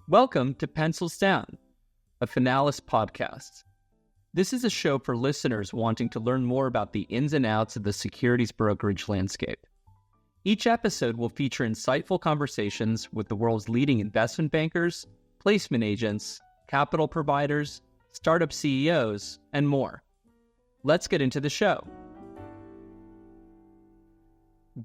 Welcome to Pencils Down, a Finalis podcast. This is a show for listeners wanting to learn more about the ins and outs of the securities brokerage landscape. Each episode will feature insightful conversations with the world's leading investment bankers, placement agents, capital providers, startup CEOs, and more. Let's get into the show.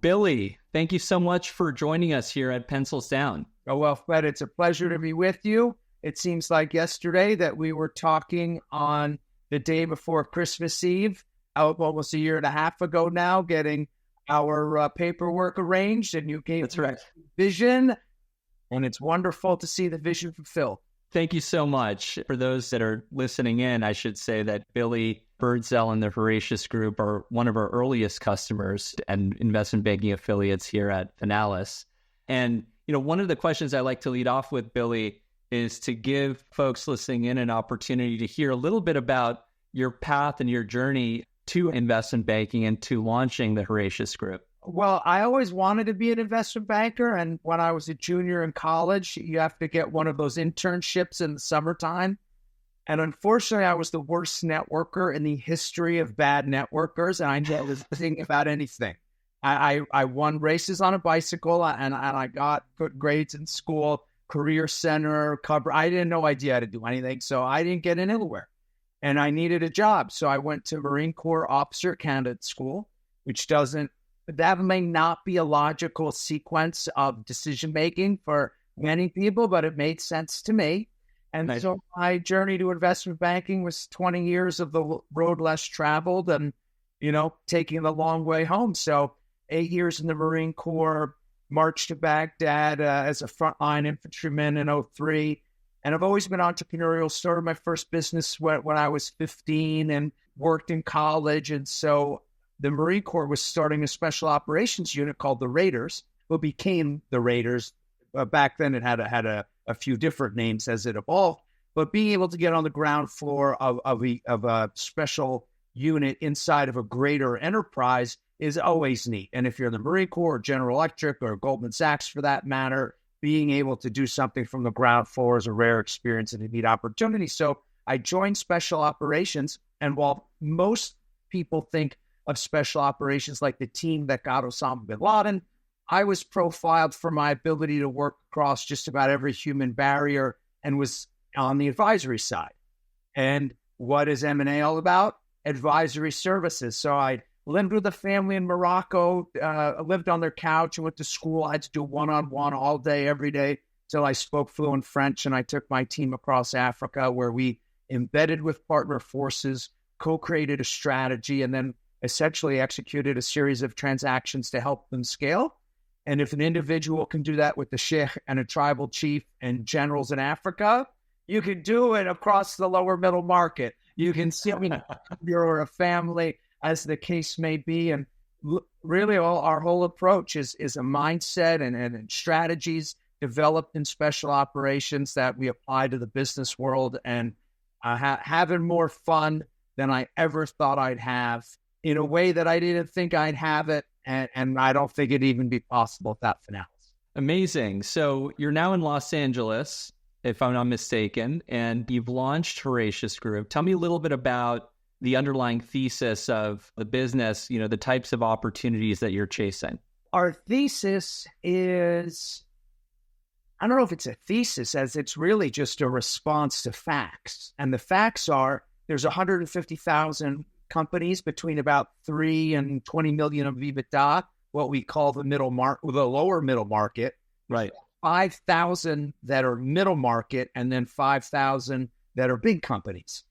Billy, thank you so much for joining us here at Pencils Down. Oh, well, Fred, it's a pleasure to be with you. It seems like yesterday that we were talking on the day before Christmas Eve, almost a year and a half ago now, getting our paperwork arranged, and you gave That's right. Vision, and it's wonderful to see the vision fulfilled. Thank you so much. For those that are listening in, I should say that Billy, Birdzell, and the Voracious Group are one of our earliest customers and investment banking affiliates here at Finalis. And one of the questions I like to lead off with, Billy, is to give folks listening in an opportunity to hear a little bit about your path and your journey to investment banking and to launching the Voracious Group. Well, I always wanted to be an investment banker. And when I was a junior in college, you have to get one of those internships in the summertime. And unfortunately, I was the worst networker in the history of bad networkers. And I didn't know anything about anything. I won races on a bicycle, and I got good grades in school, career center, cover. I didn't know idea how to do anything, so I didn't get in anywhere. And I needed a job, so I went to Marine Corps Officer Candidate School, that may not be a logical sequence of decision-making for many people, but it made sense to me. And nice. So my journey to investment banking was 20 years of the road less traveled and, taking the long way home. So 8 years in the Marine Corps, marched to Baghdad as a frontline infantryman in 2003. And I've always been entrepreneurial. Started my first business when I was 15 and worked in college. And so the Marine Corps was starting a special operations unit called the Raiders, what became the Raiders. Back then it had a few different names as it evolved. But being able to get on the ground floor of a special unit inside of a greater enterprise is always neat. And if you're in the Marine Corps or General Electric or Goldman Sachs for that matter, being able to do something from the ground floor is a rare experience and a neat opportunity. So I joined special operations. And while most people think of special operations like the team that got Osama bin Laden, I was profiled for my ability to work across just about every human barrier and was on the advisory side. And what is M&A all about? Advisory services. So I lived with a family in Morocco, lived on their couch and went to school. I had to do one-on-one all day, every day, till I spoke fluent French. And I took my team across Africa where we embedded with partner forces, co-created a strategy, and then essentially executed a series of transactions to help them scale. And if an individual can do that with the sheikh and a tribal chief and generals in Africa, you can do it across the lower middle market. You can see you're a family, as the case may be. And really our whole approach is a mindset and strategies developed in special operations that we apply to the business world, and having more fun than I ever thought I'd have in a way that I didn't think I'd have it. And I don't think it'd even be possible without Finalis. Amazing. So you're now in Los Angeles, if I'm not mistaken, and you've launched Voracious Group. Tell me a little bit about the underlying thesis of the business, the types of opportunities that you're chasing. Our thesis is, I don't know if it's a thesis, as it's really just a response to facts. And the facts are there's 150,000 companies between about 3 and 20 million of EBITDA, what we call the lower middle market. Right. 5,000 that are middle market, and then 5,000 that are big companies.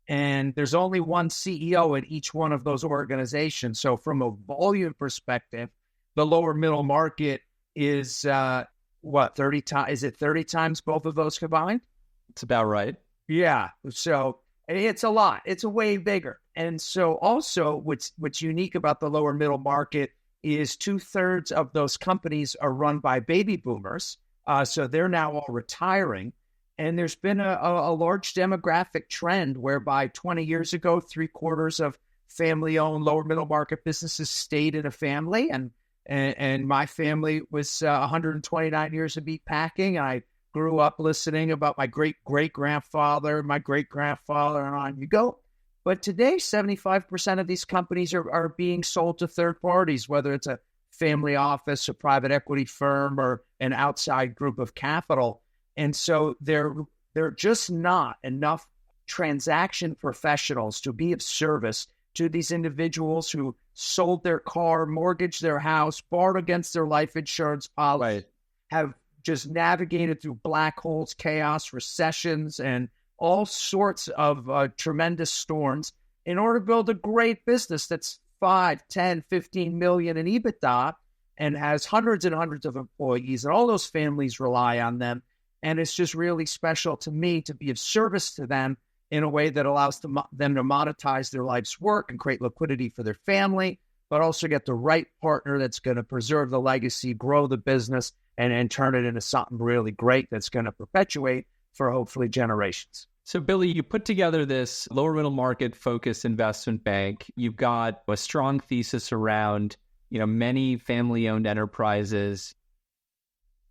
And there's only one CEO in each one of those organizations. So from a volume perspective, the lower middle market is 30 times? Is it 30 times both of those combined? It's about right. Yeah. So it's a lot. It's way bigger. And so also what's unique about the lower middle market is 2/3 of those companies are run by baby boomers. So they're now all retiring. And there's been a large demographic trend whereby 20 years ago, 3/4 of family-owned lower middle market businesses stayed in a family. And my family was 129 years of meat packing. And I grew up listening about my great-great-grandfather, my great-grandfather, and on you go. But today, 75% of these companies are being sold to third parties, whether it's a family office, a private equity firm, or an outside group of capital. And so there are just not enough transaction professionals to be of service to these individuals who sold their car, mortgaged their house, borrowed against their life insurance policy, Right. have just navigated through black holes, chaos, recessions, and all sorts of tremendous storms in order to build a great business that's 5, 10, 15 million in EBITDA and has hundreds and hundreds of employees, and all those families rely on them. And it's just really special to me to be of service to them in a way that allows them to monetize their life's work and create liquidity for their family, but also get the right partner that's going to preserve the legacy, grow the business, and turn it into something really great that's going to perpetuate for hopefully generations. So, Billy, you put together this lower middle market focused investment bank. You've got a strong thesis around, many family-owned enterprises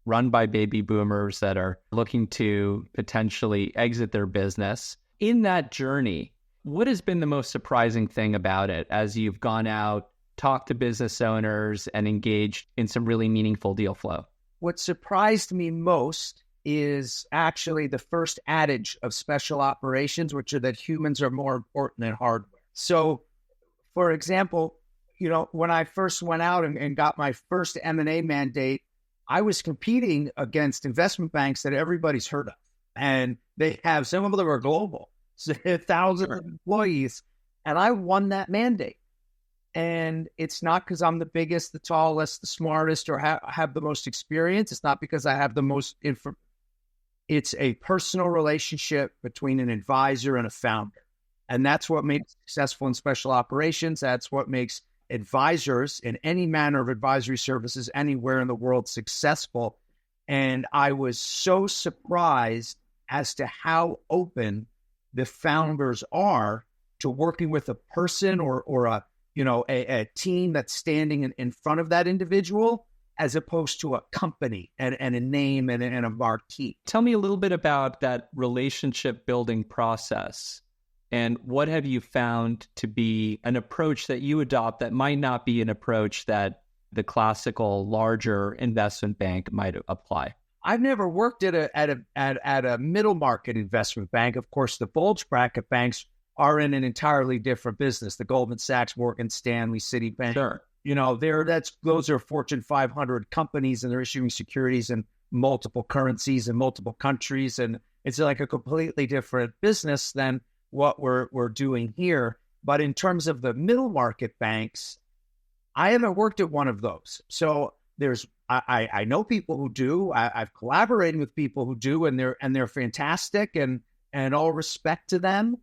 run by baby boomers that are looking to potentially exit their business. In that journey, what has been the most surprising thing about it as you've gone out, talked to business owners, and engaged in some really meaningful deal flow? What surprised me most is actually the first adage of special operations, which are that humans are more important than hardware. So, for example, when I first went out and got my first M&A mandate, I was competing against investment banks that everybody's heard of. And they have, some of them are global, so 1,000 employees. And I won that mandate. And it's not because I'm the biggest, the tallest, the smartest, or have the most experience. It's not because I have the most information. It's a personal relationship between an advisor and a founder. And that's what makes successful in special operations. That's what makes advisors in any manner of advisory services anywhere in the world successful. And I was so surprised as to how open the founders are to working with a person or a team that's standing in front of that individual, as opposed to a company and a name and a marquee. Tell me a little bit about that relationship building process, and what have you found to be an approach that you adopt that might not be an approach that the classical larger investment bank might apply? I've never worked at a middle market investment bank. Of course, the bulge bracket banks are in an entirely different business. The Goldman Sachs, Morgan Stanley, Citibank. Sure. Those are Fortune 500 companies, and they're issuing securities in multiple currencies in multiple countries, and it's like a completely different business than what we're doing here. But in terms of the middle market banks, I haven't worked at one of those. So I know people who do. I've collaborated with people who do, and they're fantastic, and all respect to them.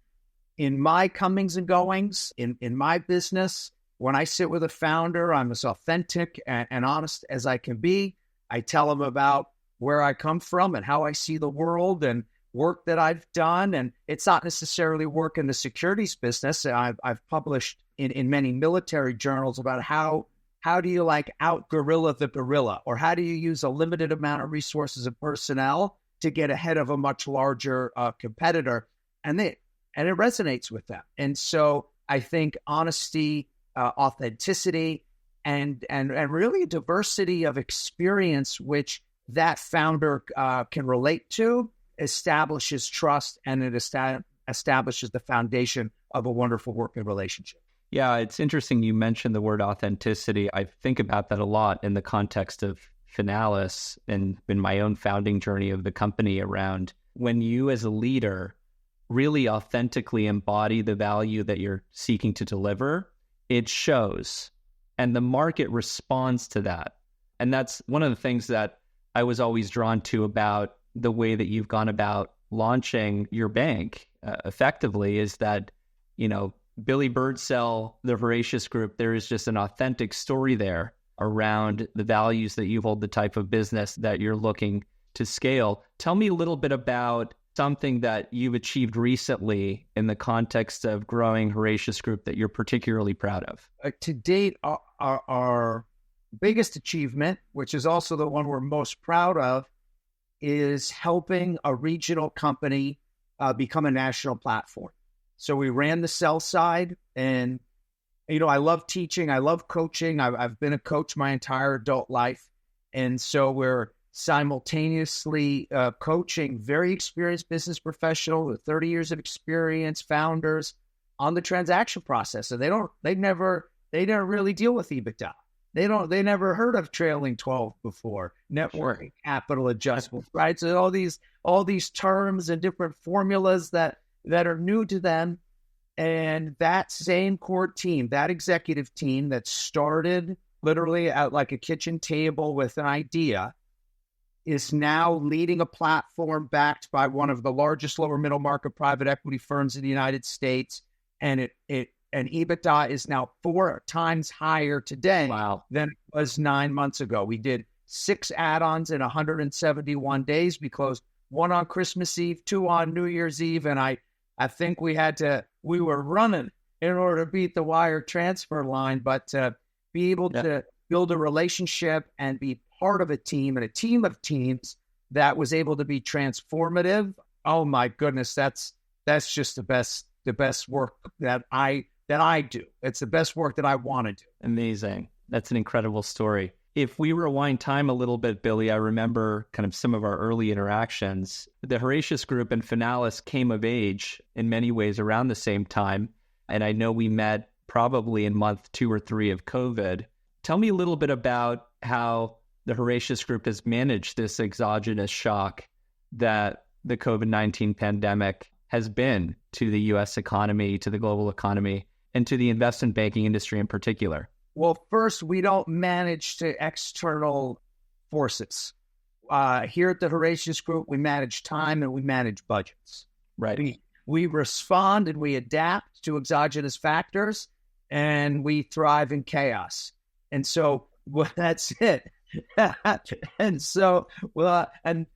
In my comings and goings, in my business, when I sit with a founder, I'm as authentic and honest as I can be. I tell them about where I come from and how I see the world and work that I've done. And it's not necessarily work in the securities business. I've published in many military journals about how do you out guerrilla the guerrilla, or how do you use a limited amount of resources and personnel to get ahead of a much larger competitor. And it resonates with them. And so I think honesty, authenticity, and really a diversity of experience, which that founder can relate to, establishes trust, and it establishes the foundation of a wonderful working relationship. Yeah, it's interesting you mentioned the word authenticity. I think about that a lot in the context of Finalis and in my own founding journey of the company, around when you as a leader really authentically embody the value that you're seeking to deliver, it shows, and the market responds to that. And that's one of the things that I was always drawn to about the way that you've gone about launching your bank effectively, is that, Billy Birdzell, the Voracious Group, there is just an authentic story there around the values that you hold, the type of business that you're looking to scale. Tell me a little bit about something that you've achieved recently in the context of growing Voracious Group that you're particularly proud of. To date, our biggest achievement, which is also the one we're most proud of, is helping a regional company become a national platform. So we ran the sell side, and I love teaching, I love coaching. I've been a coach my entire adult life, and so we're simultaneously coaching very experienced business professionals with 30 years of experience, founders on the transaction process. So they never really deal with EBITDA. They never heard of trailing 12 before, net working capital adjustments, right? So all these terms and different formulas that are new to them. And that same core team, that executive team that started literally at like a kitchen table with an idea, is now leading a platform backed by one of the largest lower middle market private equity firms in the United States. And and EBITDA is now 4 times higher today than it was 9 months ago. We did 6 add-ons in 171 days. We closed 1 on Christmas Eve, 2 on New Year's Eve. And I think we were running in order to beat the wire transfer line, but to be able to build a relationship and be part of a team and a team of teams that was able to be transformative. Oh my goodness, that's just the best work that I do. It's the best work that I want to do. Amazing. That's an incredible story. If we rewind time a little bit, Billy, I remember kind of some of our early interactions. The Horatius Group and Finalis came of age in many ways around the same time. And I know we met probably in month 2 or 3 of COVID. Tell me a little bit about how the Horatius Group has managed this exogenous shock that the COVID-19 pandemic has been to the U.S. economy, to the global economy, and to the investment banking industry in particular. Well, first, we don't manage to external forces. Here at the Horatius Group, we manage time and we manage budgets. Right. We respond and we adapt to exogenous factors, and we thrive in chaos. And so that's it. And so, and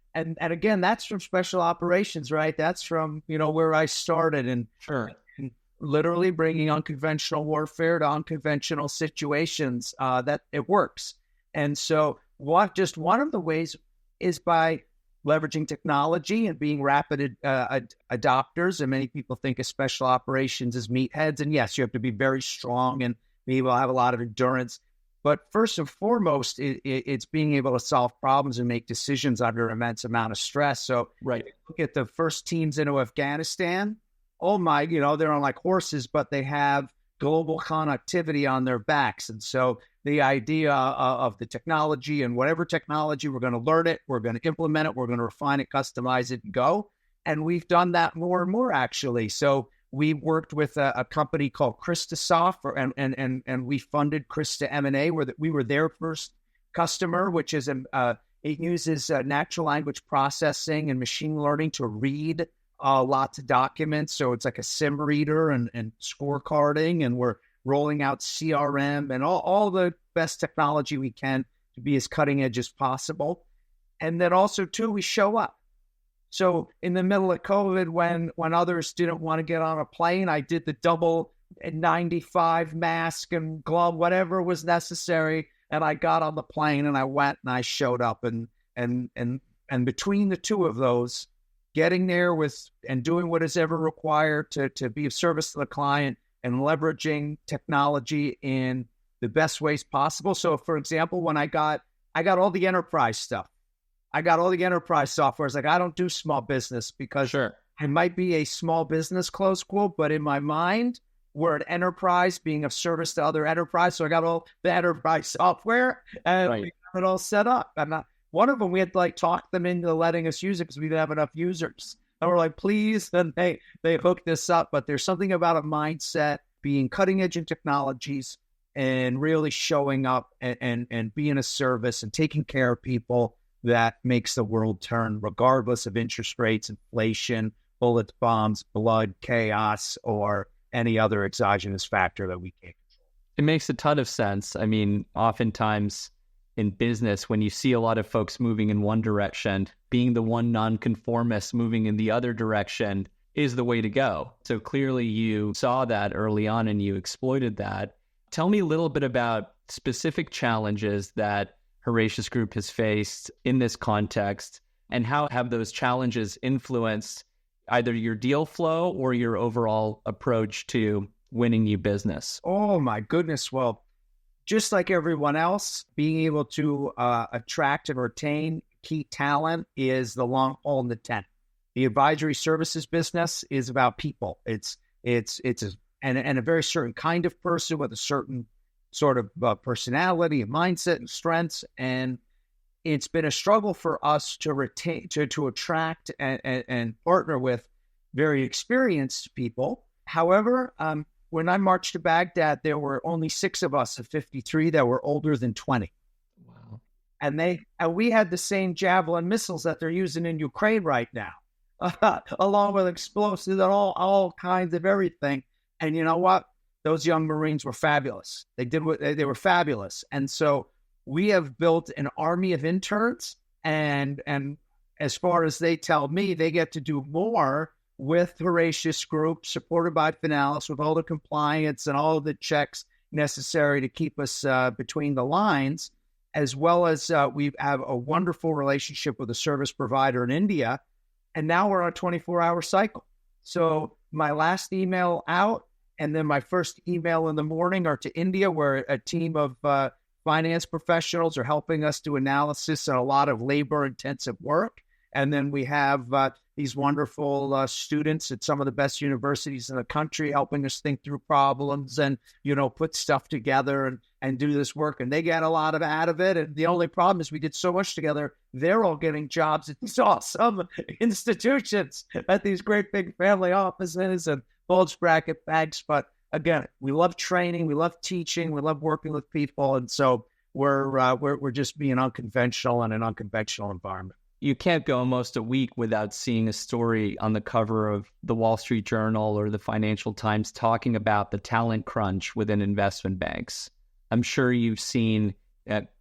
again, that's from special operations, right? That's from, where I started, and sure. Literally bringing unconventional warfare to unconventional situations, that it works. And so just one of the ways is by leveraging technology and being rapid adopters. And many people think of special operations as meatheads. And yes, you have to be very strong and be able to have a lot of endurance. But first and foremost, it's being able to solve problems and make decisions under immense amount of stress. So look at the first teams into Afghanistan. Oh my, they're on like horses, but they have global connectivity on their backs. And so the idea of the technology, and whatever technology, we're going to learn it, we're going to implement it, we're going to refine it, customize it, and go. And we've done that more and more, actually. So we worked with a company called Kristasoft, and we funded Krista M&A, where we were their first customer, which is it uses natural language processing and machine learning to read lots of documents. So it's like a sim reader and scorecarding, and we're rolling out CRM and all the best technology we can to be as cutting edge as possible. And then also, too, we show up. So in the middle of COVID, when others didn't want to get on a plane, I did the double 95 mask and glove, whatever was necessary. And I got on the plane and I went and I showed up. And between the two of those, getting there and doing what is ever required to be of service to the client and leveraging technology in the best ways possible. So, for example, when I got all the enterprise stuff, I got all the enterprise software. It's like, I don't do small business because I might be a small business, close quote, but in my mind, we're an enterprise being of service to other enterprise. So I got all the enterprise software and we got it all set up. And one of them, we had to talk them into letting us use it because we didn't have enough users. And we're like, please, and they hooked this up. But there's something about a mindset, being cutting edge in technologies and really showing up and being a service and taking care of people, that makes the world turn, regardless of interest rates, inflation, bullets, bombs, blood, chaos, or any other exogenous factor that we can't control. It makes a ton of sense. I mean, oftentimes in business, when you see a lot of folks moving in one direction, being the one nonconformist moving in the other direction is the way to go. So clearly you saw that early on and you exploited that. Tell me a little bit about specific challenges that Horatius Group has faced in this context, And how have those challenges influenced either your deal flow or your overall approach to winning new business? Oh my goodness. Well, just like everyone else, being able to attract and retain key talent is the long haul in the tent. The advisory services business is about people. It's a very certain kind of person with a certain sort of personality and mindset and strengths. And it's been a struggle for us to retain, to attract and partner with very experienced people. However, when I marched to Baghdad, there were only 6 of us of 53 that were older than 20. Wow. And we had the same Javelin missiles that they're using in Ukraine right now, along with explosives and all kinds of everything. And you know what? Those young Marines were fabulous. They were fabulous. And so we have built an army of interns, and as far as they tell me, they get to do more with Horatius Group, supported by Finalis, with all the compliance and all of the checks necessary to keep us between the lines, as well as we have a wonderful relationship with a service provider in India, and now we're on a 24-hour cycle. So my last email out and then my first email in the morning are to India, where a team of finance professionals are helping us do analysis and a lot of labor-intensive work. And then we have these wonderful students at some of the best universities in the country helping us think through problems and, put stuff together and do this work. And they get a lot out of it. And the only problem is we did so much together, they're all getting jobs at these awesome institutions, at these great big family offices and bulge bracket banks. But again, we love training, we love teaching, we love working with people. And so we're just being unconventional in an unconventional environment. You can't go almost a week without seeing a story on the cover of the Wall Street Journal or the Financial Times talking about the talent crunch within investment banks. I'm sure you've seen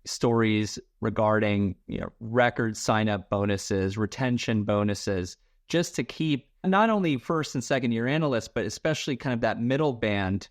stories regarding record sign-up bonuses, retention bonuses, just to keep not only first and second year analysts, but especially kind of that middle band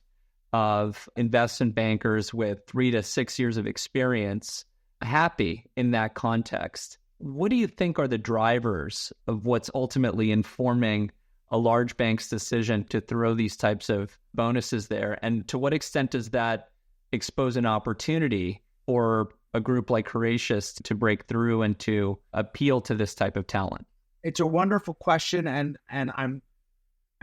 of investment bankers with 3 to 6 years of experience happy in that context. What do you think are the drivers of what's ultimately informing a large bank's decision to throw these types of bonuses there? And to what extent does that expose an opportunity for a group like Horatius to break through and to appeal to this type of talent? It's a wonderful question, and I'm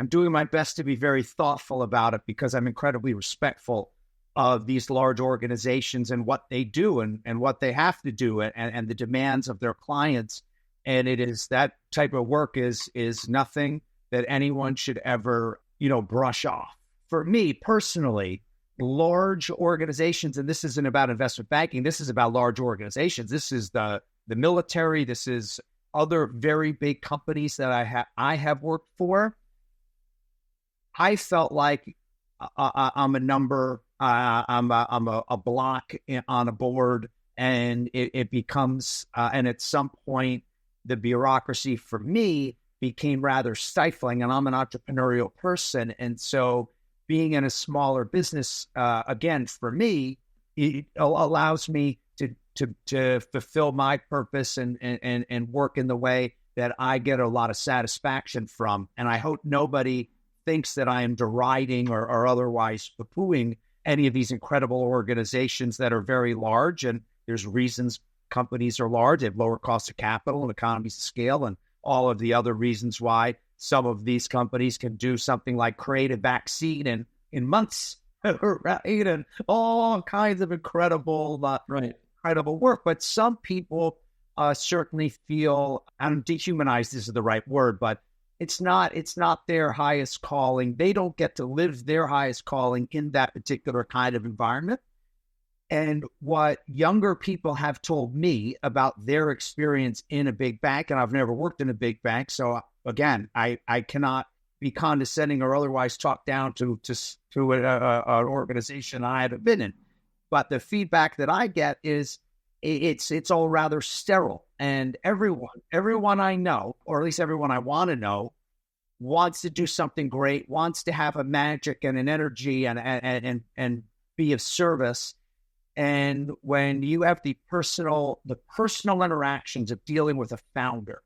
doing my best to be very thoughtful about it because I'm incredibly respectful of these large organizations and what they do and what they have to do and the demands of their clients. And it is that type of work is nothing that anyone should ever, brush off. For me personally, large organizations, and this isn't about investment banking, this is about large organizations. This is the military. This is other very big companies that I have worked for. I felt like I'm a number. I'm a block on a board, and it becomes, and at some point, the bureaucracy for me became rather stifling, and I'm an entrepreneurial person. And so being in a smaller business, again, for me, it allows me to fulfill my purpose and work in the way that I get a lot of satisfaction from. And I hope nobody thinks that I am deriding or otherwise poo-pooing any of these incredible organizations that are very large. And there's reasons companies are large. They have lower cost of capital and economies of scale and all of the other reasons why some of these companies can do something like create a vaccine in months, right? And all kinds of incredible work. But some people certainly feel, and dehumanized is the right word, but it's not their highest calling. They don't get to live their highest calling in that particular kind of environment. And what younger people have told me about their experience in a big bank, and I've never worked in a big bank, so again, I cannot be condescending or otherwise talk down to an organization I haven't been in. But the feedback that I get is it's all rather sterile. And everyone I know, or at least everyone I want to know, wants to do something great, wants to have a magic and an energy and be of service. And when you have the personal interactions of dealing with a founder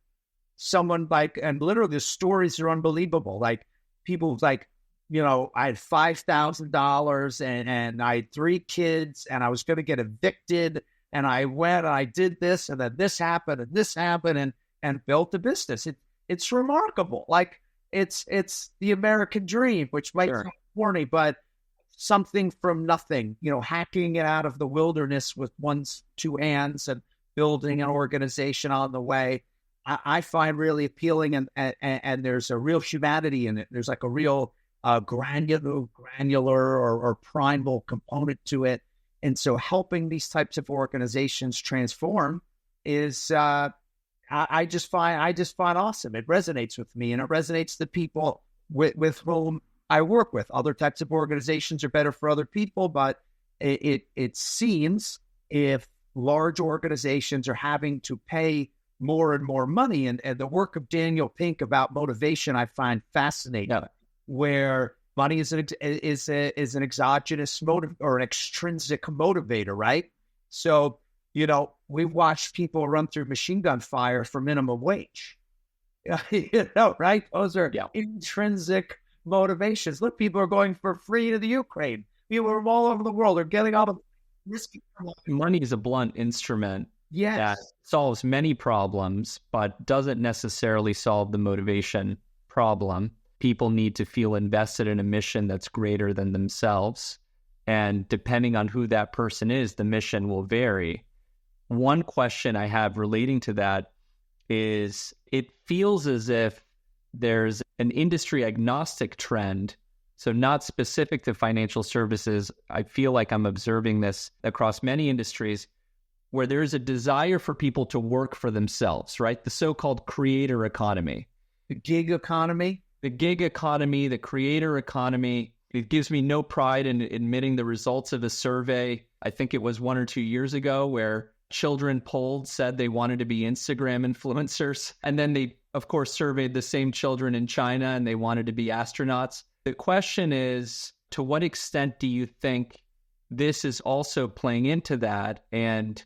someone like, and literally the stories are unbelievable. Like people like, I had $5,000 and I had 3 kids and I was going to get evicted. And I went and I did this and then this happened and built a business. It's remarkable. Like it's the American dream, which might sound corny, but something from nothing, hacking it out of the wilderness with one's 2 hands and building an organization on the way. I find really appealing, and there's a real humanity in it. There's like a real granular or primal component to it. And so helping these types of organizations transform is, I just find awesome. It resonates with me, and it resonates the people with whom I work with. Other types of organizations are better for other people, but it seems if large organizations are having to pay more and more money, and the work of Daniel Pink about motivation, I find fascinating, where money is an exogenous motive or an extrinsic motivator, right? So, we've watched people run through machine gun fire for minimum wage, right? Those are intrinsic motivations. Look, people are going for free to the Ukraine. People from all over the world are getting out of risky. Money is a blunt instrument that solves many problems, but doesn't necessarily solve the motivation problem. People need to feel invested in a mission that's greater than themselves. And depending on who that person is, the mission will vary. One question I have relating to that is it feels as if there's an industry agnostic trend, so not specific to financial services. I feel like I'm observing this across many industries where there's a desire for people to work for themselves, right? The so-called creator economy. The gig economy? The gig economy, the creator economy. It gives me no pride in admitting the results of a survey. I think it was 1 or 2 years ago where children polled said they wanted to be Instagram influencers. And then they, of course, surveyed the same children in China and they wanted to be astronauts. The question is, to what extent do you think this is also playing into that? And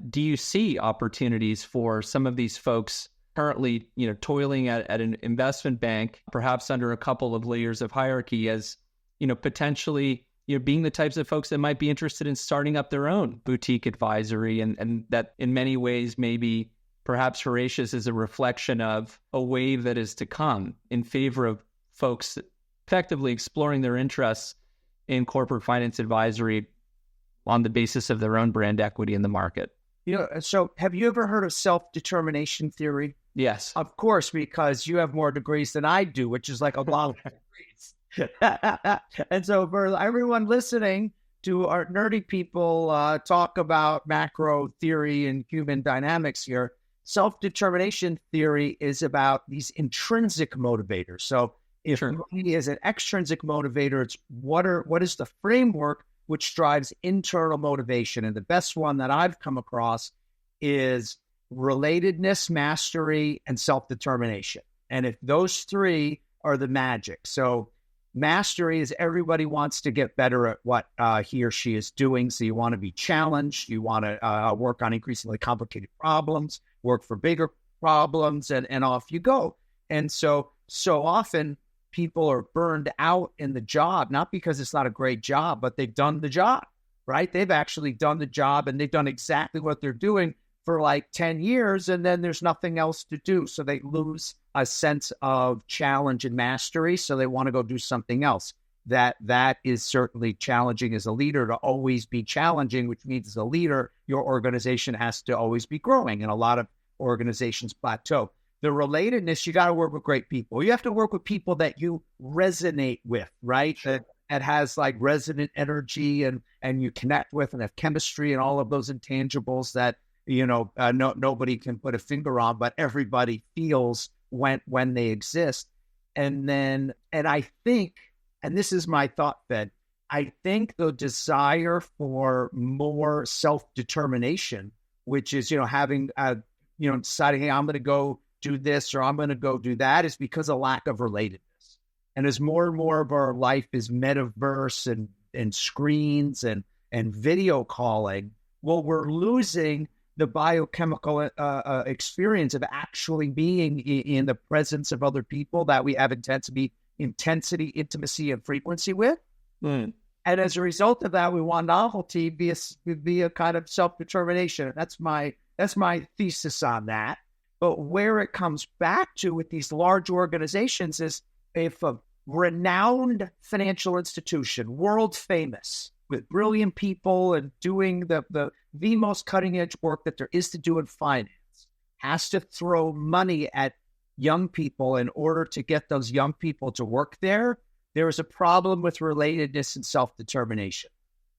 do you see opportunities for some of these folks currently, toiling at an investment bank, perhaps under a couple of layers of hierarchy, as, potentially, being the types of folks that might be interested in starting up their own boutique advisory, and that in many ways maybe perhaps Horatius is a reflection of a wave that is to come in favor of folks effectively exploring their interests in corporate finance advisory on the basis of their own brand equity in the market. So have you ever heard of self-determination theory? Yes. Of course, because you have more degrees than I do, which is like a lot of degrees. And so for everyone listening to our nerdy people talk about macro theory and human dynamics here, self-determination theory is about these intrinsic motivators. So if money is an extrinsic motivator, it's what is the framework which drives internal motivation? And the best one that I've come across is relatedness, mastery, and self-determination. And if those 3 are the magic. So mastery is everybody wants to get better at what he or she is doing. So you want to be challenged. You want to work on increasingly complicated problems, work for bigger problems, and off you go. And so often people are burned out in the job, not because it's not a great job, but they've done the job, right? They've actually done the job and they've done exactly what they're doing for like 10 years, and then there's nothing else to do. So they lose a sense of challenge and mastery. So they want to go do something else. That is certainly challenging as a leader, to always be challenging, which means as a leader, your organization has to always be growing. And a lot of organizations plateau. The relatedness, you got to work with great people. You have to work with people that you resonate with, right? That has like resonant energy and you connect with and have chemistry and all of those intangibles that, nobody can put a finger on, but everybody feels when they exist. And I think, and this is my thought fed, I think the desire for more self-determination, which is, having, deciding, hey, I'm going to go do this or I'm going to go do that, is because of lack of relatedness. And as more and more of our life is metaverse and screens and video calling, well, we're losing the biochemical experience of actually being in the presence of other people that we have intensity, intimacy, and frequency with. Mm. And as a result of that, we want novelty be a kind of self-determination. That's my thesis on that. But where it comes back to with these large organizations is if a renowned financial institution, world famous, with brilliant people and doing the most cutting edge work that there is to do in finance, has to throw money at young people in order to get those young people to work there, there is a problem with relatedness and self-determination.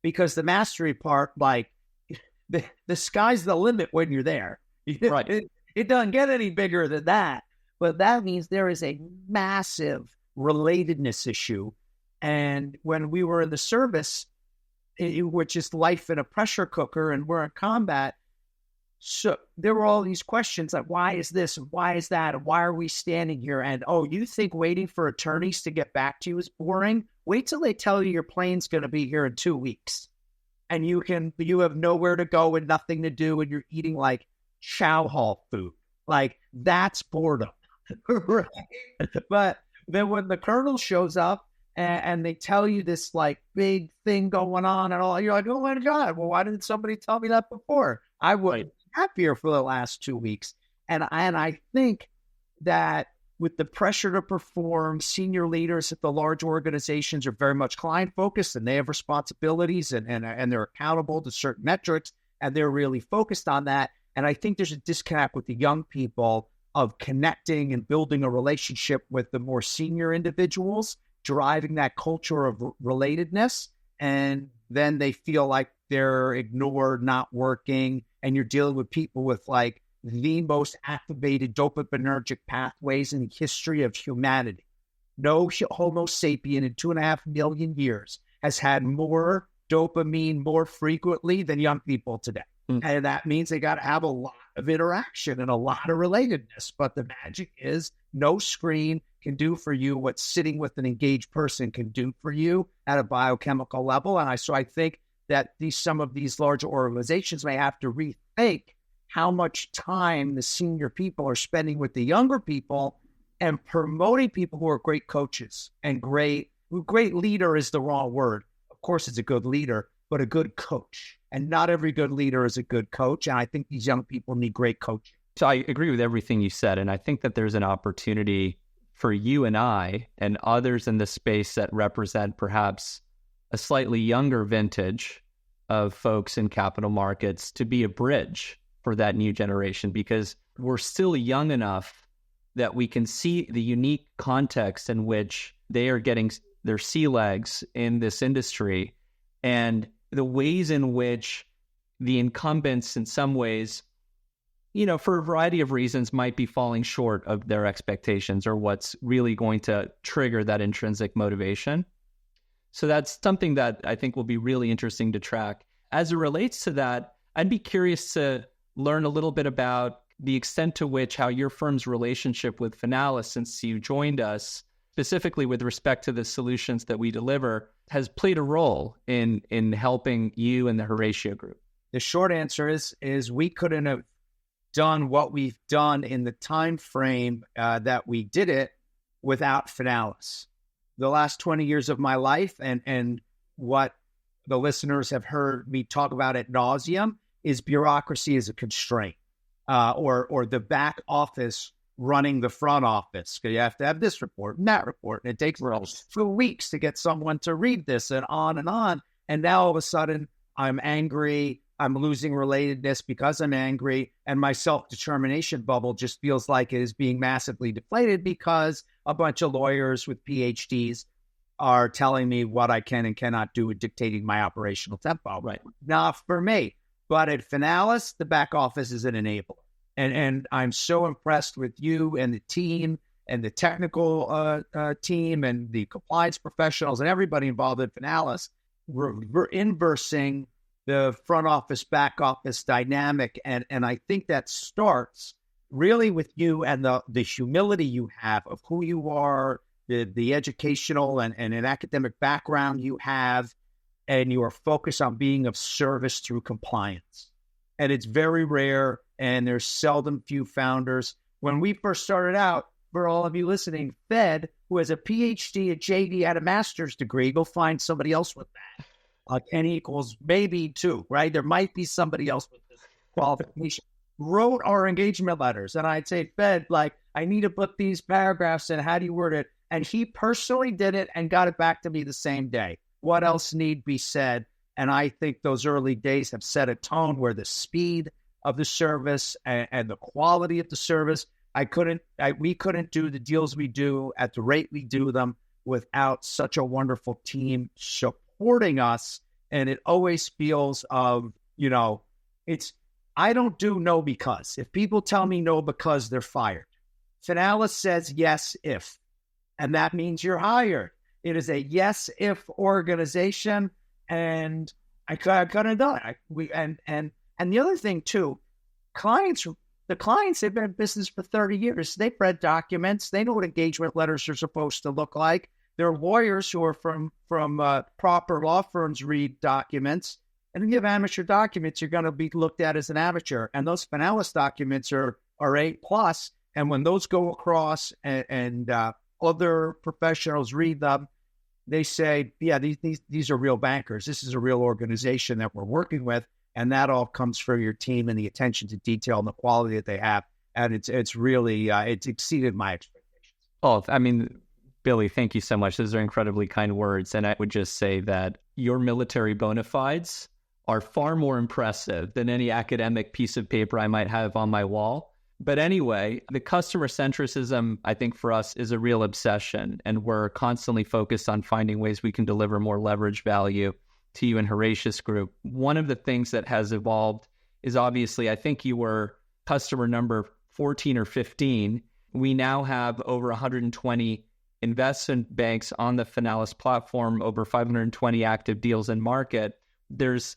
Because the mastery part, like, the sky's the limit when you're there. Right. It doesn't get any bigger than that. But that means there is a massive relatedness issue. And when we were in the service, which is life in a pressure cooker, and we're in combat, so there were all these questions like, why is this? And why is that? And why are we standing here? And, oh, you think waiting for attorneys to get back to you is boring? Wait till they tell you your plane's going to be here in 2 weeks. And you have nowhere to go and nothing to do, and you're eating like chow hall food. Like, that's boredom. Right? But then when the colonel shows up and they tell you this like big thing going on and all, you're like, oh my God, well, why didn't somebody tell me that before? I would be happier for the last 2 weeks. And I think that with the pressure to perform, senior leaders at the large organizations are very much client focused, and they have responsibilities and they're accountable to certain metrics, and they're really focused on that. And I think there's a disconnect with the young people of connecting and building a relationship with the more senior individuals, driving that culture of relatedness. And then they feel like they're ignored, not working, and you're dealing with people with like the most activated dopaminergic pathways in the history of humanity. No Homo sapien in 2.5 million years has had more dopamine more frequently than young people today. And that means they got to have a lot of interaction and a lot of relatedness. But the magic is no screen can do for you what sitting with an engaged person can do for you at a biochemical level. And so I think that some of these larger organizations may have to rethink how much time the senior people are spending with the younger people and promoting people who are great coaches and great leader is the wrong word. Of course, it's a good leader, but a good coach. And not every good leader is a good coach. And I think these young people need great coaching. So I agree with everything you said. And I think that there's an opportunity for you and I and others in the space that represent perhaps a slightly younger vintage of folks in capital markets to be a bridge for that new generation, because we're still young enough that we can see the unique context in which they are getting their sea legs in this industry and the ways in which the incumbents in some ways, for a variety of reasons might be falling short of their expectations or what's really going to trigger that intrinsic motivation. So that's something that I think will be really interesting to track. As it relates to that, I'd be curious to learn a little bit about the extent to which how your firm's relationship with Finalis, since you joined us, specifically with respect to the solutions that we deliver, has played a role in helping you and the Horatio Group. The short answer is we couldn't have done what we've done in the time frame that we did it without Finalis. The last 20 years of my life and what the listeners have heard me talk about ad nauseum is bureaucracy as a constraint, or the back office running the front office. You have to have this report and that report, and it takes for weeks to get someone to read this and on and on. And now all of a sudden I'm angry. I'm losing relatedness because I'm angry, and my self-determination bubble just feels like it is being massively deflated because a bunch of lawyers with PhDs are telling me what I can and cannot do and dictating my operational tempo. Right. Not for me. But at Finalis, the back office is an enabler. And I'm so impressed with you and the team and the technical team and the compliance professionals and everybody involved at Finalis. We're inversing the front office, back office dynamic. And I think that starts really with you and the humility you have of who you are, the educational and an academic background you have, and you are focused on being of service through compliance. and it's very rare, and there's seldom few founders. When we first started out, for all of you listening, Fed, who has a PhD, a JD, and a master's degree, go find somebody else with that. N equals maybe 2, right? There might be somebody else with this qualification. Wrote our engagement letters, and I'd say, Fed, like, I need to put these paragraphs in. How do you word it? And he personally did it and got it back to me the same day. What else need be said? And I think those early days have set a tone where the speed of the service and the quality of the service, we couldn't do the deals we do at the rate we do them without such a wonderful team supporting us. And it always feels I don't do no because. If people tell me no because, they're fired. Finalis says yes if, and that means you're hired. It is a yes if organization, and I couldn't do it. And the other thing too, the clients, they've been in business for 30 years. They've read documents. They know what engagement letters are supposed to look like. They're lawyers who are from proper law firms read documents. And if you have amateur documents, you're going to be looked at as an amateur. And those Finalis documents are A+. And when those go across and other professionals read them, they say, yeah, these are real bankers. This is a real organization that we're working with. And that all comes from your team and the attention to detail and the quality that they have. And it's really, it's exceeded my expectations. Oh, I mean, Billy, thank you so much. Those are incredibly kind words. And I would just say that your military bona fides are far more impressive than any academic piece of paper I might have on my wall. But anyway, the customer centricism, I think for us, is a real obsession. And we're constantly focused on finding ways we can deliver more leverage value to you and Horatius Group. One of the things that has evolved is obviously, I think you were customer number 14 or 15. We now have over 120 investment banks on the Finalis platform, over 520 active deals in market. There's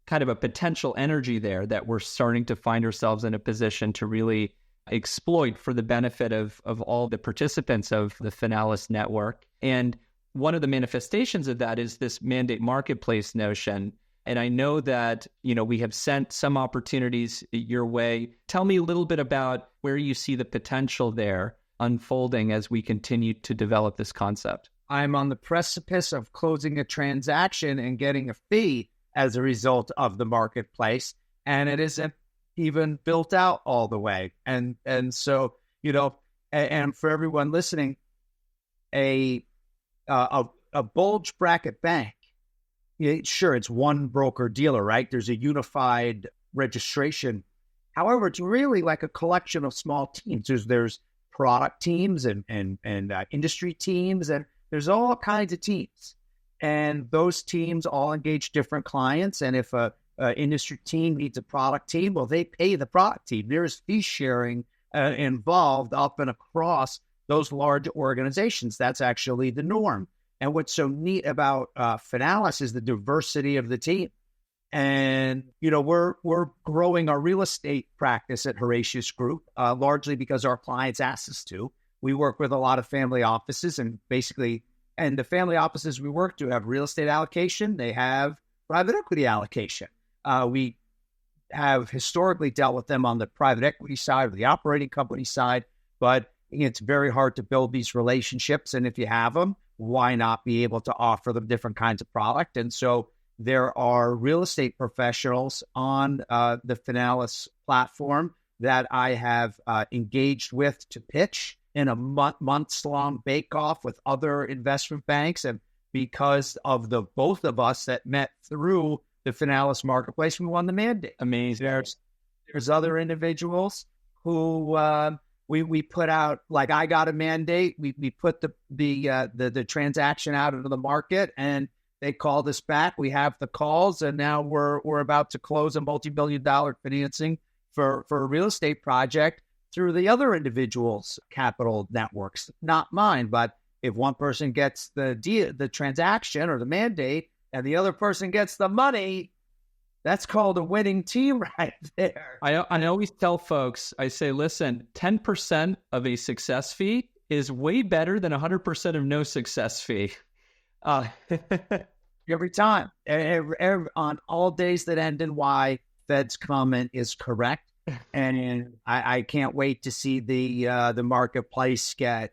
kind of a potential energy there that we're starting to find ourselves in a position to really exploit for the benefit of all the participants of the Finalis network. And one of the manifestations of that is this mandate marketplace notion. And I know that, we have sent some opportunities your way. Tell me a little bit about where you see the potential there unfolding as we continue to develop this concept. I'm on the precipice of closing a transaction and getting a fee as a result of the marketplace, and it isn't even built out all the way. And so, and for everyone listening, a bulge bracket bank, sure, it's one broker dealer, right? There's a unified registration. However, it's really like a collection of small teams. There's product teams and industry teams, and there's all kinds of teams. And those teams all engage different clients. And if a industry team needs a product team, well, they pay the product team. There's fee sharing involved up and across those large organizations. That's actually the norm. And what's so neat about Finalis is the diversity of the team. And, we're growing our real estate practice at Horatius Group, largely because our clients asked us to. We work with a lot of family offices, and the family offices we work to have real estate allocation. They have private equity allocation. We have historically dealt with them on the private equity side or the operating company side, but it's very hard to build these relationships. And if you have them, why not be able to offer them different kinds of product? And so there are real estate professionals on the Finalis platform that I have engaged with to pitch in a months-long bake-off with other investment banks. And because of the both of us that met through the Finalis marketplace, we won the mandate. Amazing. There's other individuals who we put out, like I got a mandate. We put the transaction out into the market, and they called us back. We have the calls, and now we're about to close a multi-billion-dollar financing for a real estate project through the other individuals' capital networks, not mine. But if one person gets the transaction or the mandate, and the other person gets the money, that's called a winning team right there. I always tell folks, I say, listen, 10% of a success fee is way better than 100% of no success fee. Every time, on all days that end in Y, Fed's comment is correct. And I can't wait to see the marketplace get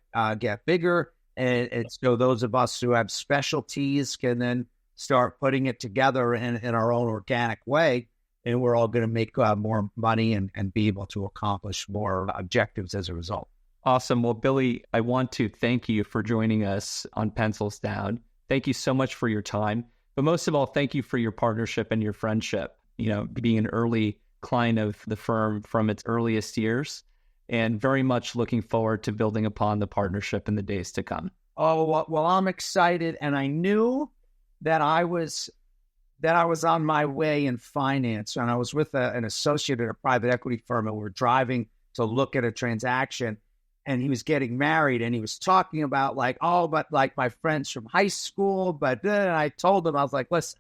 bigger. And so those of us who have specialties can then start putting it together in our own organic way. And we're all going to make more money and be able to accomplish more objectives as a result. Awesome. Well, Billy, I want to thank you for joining us on Pencils Down. Thank you so much for your time. But most of all, thank you for your partnership and your friendship, being an early client of the firm from its earliest years, and very much looking forward to building upon the partnership in the days to come. Oh, well, I'm excited. And I knew that I was on my way in finance. And I was with an associate at a private equity firm, and we were driving to look at a transaction. And he was getting married, and he was talking about but my friends from high school. But then I told him, I was like, listen,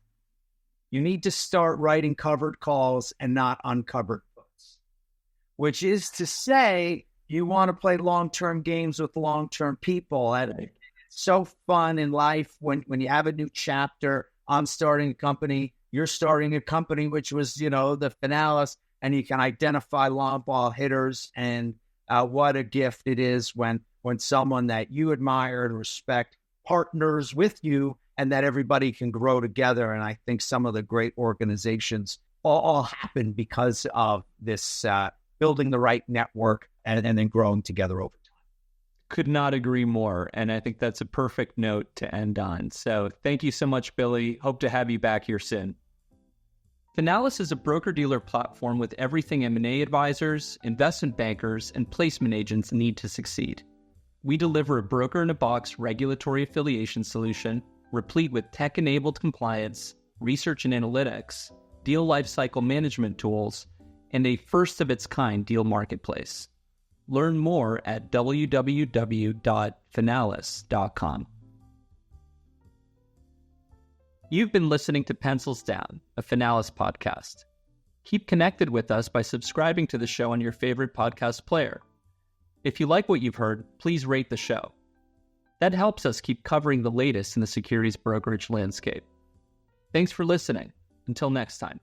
you need to start writing covered calls and not uncovered puts, which is to say you want to play long-term games with long-term people. And it's so fun in life when you have a new chapter. I'm starting a company, you're starting a company, which was, the Finalis, and you can identify long ball hitters. And what a gift it is when someone that you admire and respect partners with you, and that everybody can grow together. And I think some of the great organizations all happen because of this building the right network and then growing together over time. Could not agree more. And I think that's a perfect note to end on. So thank you so much, Billy. Hope to have you back here soon. Finalis is a broker-dealer platform with everything M&A advisors, investment bankers, and placement agents need to succeed. We deliver a broker-in-a-box regulatory affiliation solution replete with tech-enabled compliance, research and analytics, deal lifecycle management tools, and a first-of-its-kind deal marketplace. Learn more at www.finalis.com. You've been listening to Pencils Down, a Finalis podcast. Keep connected with us by subscribing to the show on your favorite podcast player. If you like what you've heard, please rate the show. That helps us keep covering the latest in the securities brokerage landscape. Thanks for listening. Until next time.